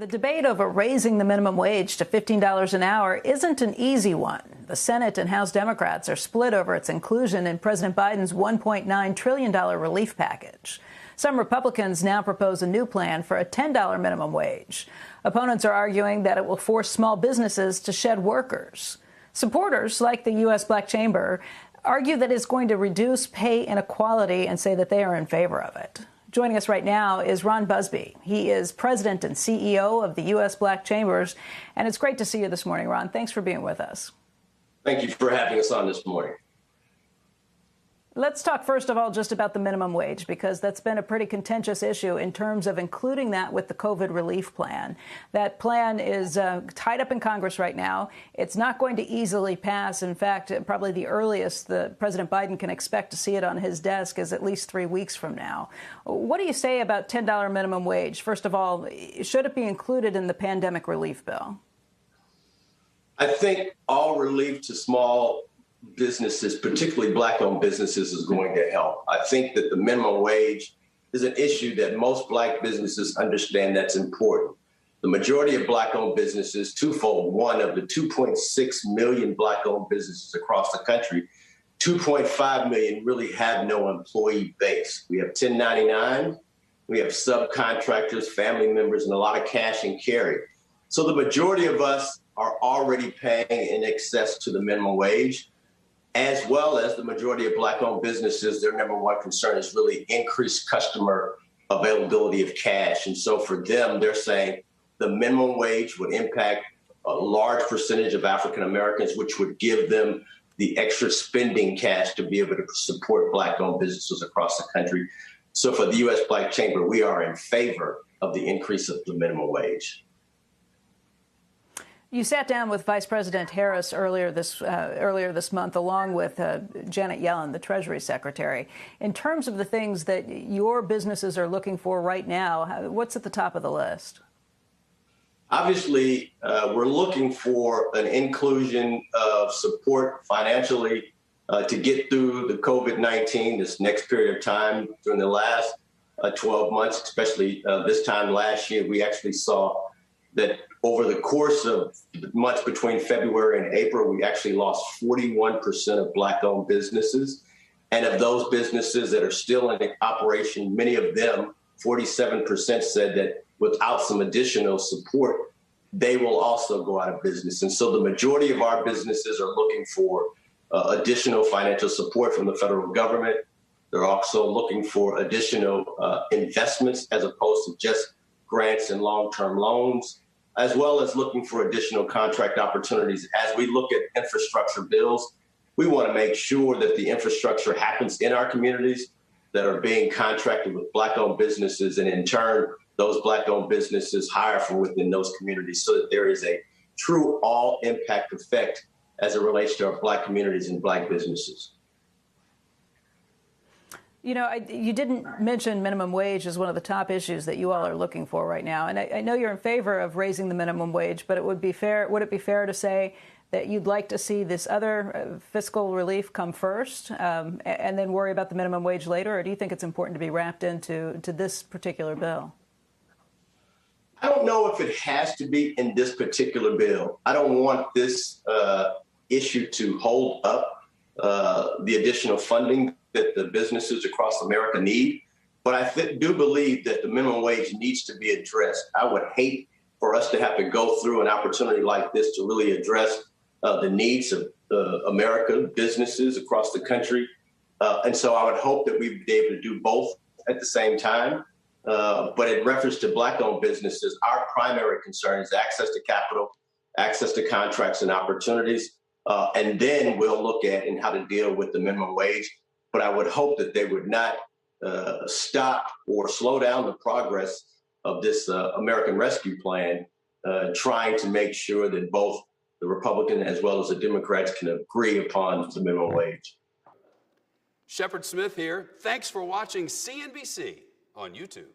The debate over raising the minimum wage to $15 an hour isn't an easy one. The Senate and House Democrats are split over its inclusion in President Biden's $1.9 trillion relief package. Some Republicans now propose a new plan for a $10 minimum wage. Opponents are arguing that it will force small businesses to shed workers. Supporters, like the U.S. Black Chamber, argue that it's going to reduce pay inequality and say that they are in favor of it. Joining us right now is Ron Busby. He is president and CEO of the U.S. Black Chambers. And it's great to see you this morning, Ron. Thanks for being with us. Thank you for having us on this morning. Let's talk first of all just about the minimum wage, because that's been a pretty contentious issue in terms of including that with the COVID relief plan. That plan is tied up in Congress right now. It's not going to easily pass. In fact, probably the earliest that President Biden can expect to see it on his desk is at least 3 weeks from now. What do you say about $10 minimum wage? First of all, should it be included in the pandemic relief bill? I think all relief to small businesses, particularly Black-owned businesses, is going to help. I think that the minimum wage is an issue that most Black businesses understand that's important. The majority of Black-owned businesses, twofold. One, of the 2.6 million Black-owned businesses across the country, 2.5 million really have no employee base. We have 1099, we have subcontractors, family members, and a lot of cash and carry. So the majority of us are already paying in excess to the minimum wage, as well as the majority of Black-owned businesses. Their number one concern is really increased customer availability of cash. And so for them, they're saying the minimum wage would impact a large percentage of African Americans, which would give them the extra spending cash to be able to support Black-owned businesses across the country. So for the U.S. Black Chamber, we are in favor of the increase of the minimum wage. You sat down with Vice President Harris earlier this month, along with Janet Yellen, the Treasury Secretary. In terms of the things that your businesses are looking for right now, what's at the top of the list? Obviously, we're looking for an inclusion of support financially to get through the COVID-19, this next period of time. During the last 12 months, especially this time last year, we actually saw that over the course of the months between February and April, we actually lost 41% of Black-owned businesses. And of those businesses that are still in operation, many of them, 47%, said that without some additional support, they will also go out of business. And so the majority of our businesses are looking for additional financial support from the federal government. They're also looking for additional investments as opposed to just grants and long-term loans, as well as looking for additional contract opportunities. As we look at infrastructure bills, we want to make sure that the infrastructure happens in our communities that are being contracted with Black-owned businesses, and in turn, those Black-owned businesses hire from within those communities so that there is a true all-impact effect as it relates to our Black communities and Black businesses. You know, you didn't mention minimum wage as one of the top issues that you all are looking for right now. And I know you're in favor of raising the minimum wage, but would it be fair to say that you'd like to see this other fiscal relief come first and then worry about the minimum wage later? Or do you think it's important to be wrapped into this particular bill? I don't know if it has to be in this particular bill. I don't want this issue to hold up the additional funding that the businesses across America need. But I do believe that the minimum wage needs to be addressed. I would hate for us to have to go through an opportunity like this to really address the needs of America, businesses across the country. And so I would hope that we'd be able to do both at the same time. But in reference to Black-owned businesses, our primary concern is access to capital, access to contracts and opportunities. And then we'll look at how to deal with the minimum wage. But I would hope that they would not stop or slow down the progress of this American Rescue Plan, trying to make sure that both the Republican as well as the Democrats can agree upon the minimum wage. Shepard Smith here. Thanks for watching CNBC on YouTube.